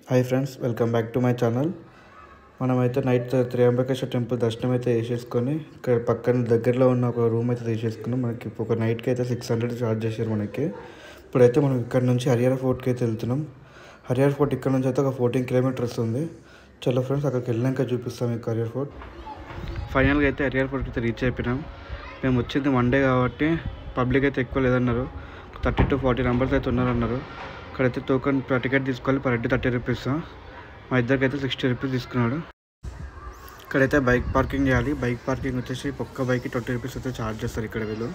Hi friends, welcome back to my channel. మనమైతే night Trimbakeshwar temple దర్శనం అయితే చేసేసుకొని ఇక్కడ పక్కన దగ్గరలో ఉన్న ఒక రూమ్ అయితే తీసేసుకున్నాం. మనకి ఒక నైట్కి అయితే 600 ఛార్జ్ చేశారు మనకి. ఇప్పుడైతే మనం ఇక్కడ నుంచి హరిహర ఫోర్ట్కి అయితే వెళ్తున్నాం. హరిహర ఫోర్ట్ ఇక్కడ నుంచి అయితే ఒక 14 కిలోమీటర్స్ ఉంది. చలో ఫ్రెండ్స్, అక్కడికి వెళ్ళాక చూపిస్తాం మీకు హరిహర ఫోర్ట్. ఫైనల్గా అయితే హరిహర ఫోర్ట్కి అయితే రీచ్ అయిపోయినాం. మేము వచ్చింది మండే కాబట్టి పబ్లిక్ అయితే ఎక్కువ లేదన్నారు. 30 to 40 మెంబర్స్ అయితే ఉన్నారన్నారు. ఇక్కడైతే టోకన్ టికెట్ తీసుకోవాలి, పర్ హెడ్ 30 రూపీస్. మా ఇద్దరికి అయితే 60 రూపీస్ తీసుకున్నాడు. ఇక్కడైతే బైక్ పార్కింగ్ చేయాలి. బైక్ పార్కింగ్ వచ్చేసి ఒక్క బైక్కి 20 రూపీస్ అయితే ఛార్జ్ చేస్తారు ఇక్కడ వీళ్ళు.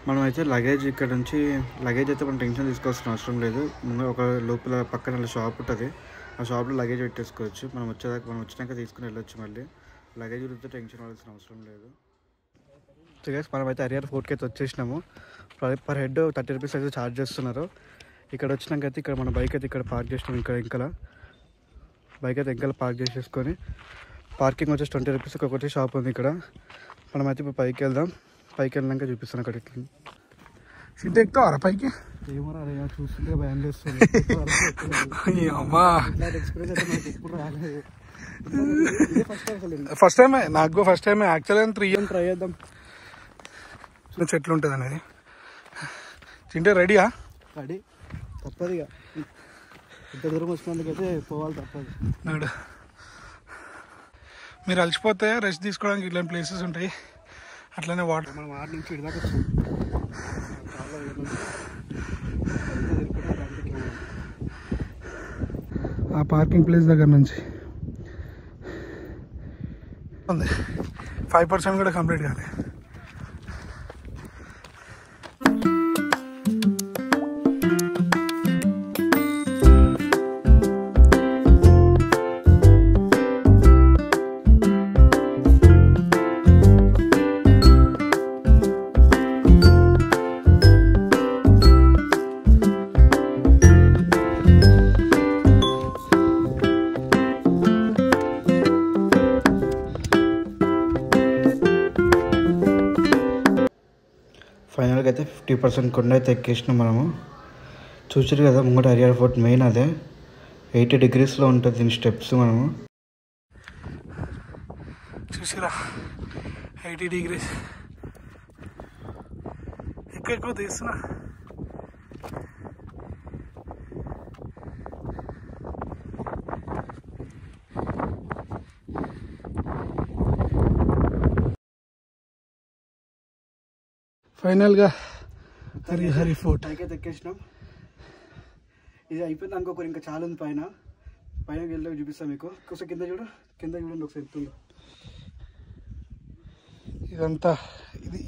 మనం అయితే లగేజ్ ఇక్కడ నుంచి లగేజ్ అయితే మనం టెన్షన్ తీసుకోవాల్సిన అవసరం లేదు. ఒక లోపల పక్కన షాప్ ఉంటుంది, ఆ షాప్లో లగేజ్ పెట్టేసుకోవచ్చు. మనం వచ్చినాక తీసుకుని వెళ్ళొచ్చు. మళ్ళీ లగేజ్ గురించి టెన్షన్ అవ్వాల్సిన అవసరం లేదు. సో గైస్, మనమైతే హరిహర ఫోర్ట్కి అయితే వచ్చేసినాము. పర్ హెడ్ 30 రూపీస్ అయితే ఛార్జ్ చేస్తున్నారు. ఇక్కడ వచ్చినాక అయితే ఇక్కడ మన బైక్ అయితే ఇక్కడ పార్క్ చేసినాం. ఇక్కడ బైక్ అయితే ఇంకా పార్క్ చేసేసుకొని పార్కింగ్ వచ్చేసి 20 రూపీస్ ఒకటి షాప్ ఉంది ఇక్కడ. మనమైతే ఇప్పుడు పైకి వెళ్దాం. పైకి వెళ్ళినాక చూపిస్తాను అక్కడికి. సీట్ ఎక్కుతావరా పైకి? ఏమరా చూస్తుంటే భయం చేస్తుంది. ఫస్ట్ టైమే నాకు, ఫస్ట్ టైమే యాక్చువల్గా 3 ట్రై చేద్దాం. చెట్లు ఉంటుంది అనేది. తింటే రెడీయా? రెడీ, తప్పదు ఇక. ఇంత దూరం వచ్చినందుకైతే పోవాలి, తప్పదు. నాడు మీరు అలసిపోతే రెస్ట్ తీసుకోవడానికి ఇట్లాంటి ప్లేసెస్ ఉంటాయి. అట్లనే వాటర్ మనం 6 నుంచి ఇడిదాకా వచ్చాం. ఆ పార్కింగ్ ప్లేస్ దగ్గర నుంచి ఉంది. 5% కూడా కంప్లీట్ కాలే. ఫైనల్గా అయితే 50% కొండ అయితే ఎక్కేసినాం మనము. చూసారు కదా ముంగట హరిహర ఫోర్ట్ మెయిన్ అదే. 80 degreesలో ఉంటుంది దీని స్టెప్స్. మనము చూసిరా 80 degrees ఎక్కువ తీస్తున్నా. ఫైనల్గా హరిహర ఫోర్ట్ పైకైతే ఎక్కేసినాం. ఇది అయిపోయింది అనుకోకరు, ఇంకా చాలా ఉంది పైన. వెళ్ళి చూపిస్తాం మీకు. ఒకసారి కింద చూడండి ఒకసారి ఎత్తుందో. ఇదంతా ఇది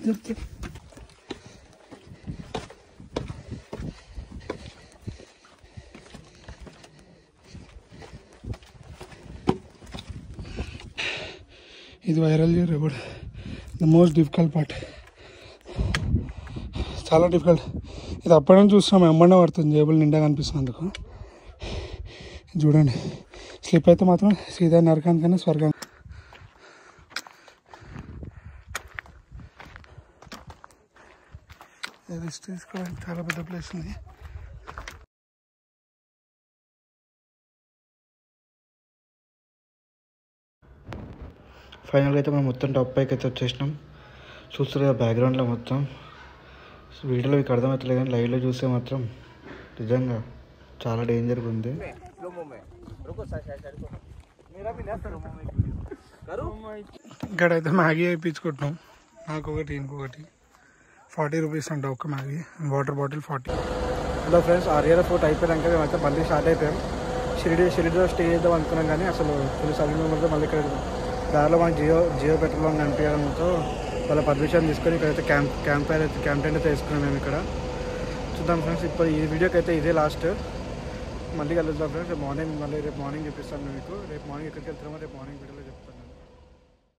చెప్ ఇది వైరల్ చేయరు కూడా. ద మోస్ట్ డిఫికల్ట్ పార్ట్, చాలా డిఫికల్ట్. ఇది అప్పటి నుంచి చూస్తున్నాం, ఎమ్మడే పడుతుంది. జేబులు నిండా కనిపిస్తుంది అందుకు. చూడండి, స్లిప్ అయితే మాత్రం సీదా నరకానికైనా స్వర్గం. రెస్ట్ తీసుకోవడానికి చాలా పెద్ద ప్లేస్ ఉంది. ఫైనల్గా అయితే మనం మొత్తం టాప్ పైకి అయితే వచ్చేసినాం. చూస్తారు కదా బ్యాక్గ్రౌండ్లో మొత్తం. వీడియోలో మీకు అర్థమవుతలేదు కానీ లైవ్లో చూస్తే మాత్రం నిజంగా చాలా డేంజర్గా ఉంది. ఇక్కడైతే మ్యాగీ వేయించుకుంటున్నాం. నాకు ఒకటి, ఇంకొకటి. 40 రూపీస్ అంట ఒక Maggi, water bottle 40. Hello friends, ఆర్యర్ ఫోర్ట్ అయిపోయాక మేమైతే మళ్ళీ స్టార్ట్ అయిపోయాం. షిరిడీలో స్టే చేద్దాం అనుకున్నాం కానీ అసలు ఫుల్ సగం మళ్ళీ ఇక్కడ దారిలో మనకి జియో పెట్రోల్ బంక్ కనిపించడంతో వాళ్ళ పర్మిషన్ తీసుకొని ఇక్కడైతే క్యాంప్ టెంట్ అయితే వేసుకున్నాం మేము ఇక్కడ. చూద్దాం ఫ్రెండ్స్, ఇప్పుడు ఈ వీడియోకి అయితే ఇదే లాస్ట్. మళ్ళీ కలుద్దాం ఫ్రెండ్స్ రేపు మార్నింగ్ చూపిస్తాను మీకు. రేపు మార్నింగ్ ఎక్కడికి వెళ్తున్నామో రేపు మార్నింగ్ వీడియోలో చెప్తాను.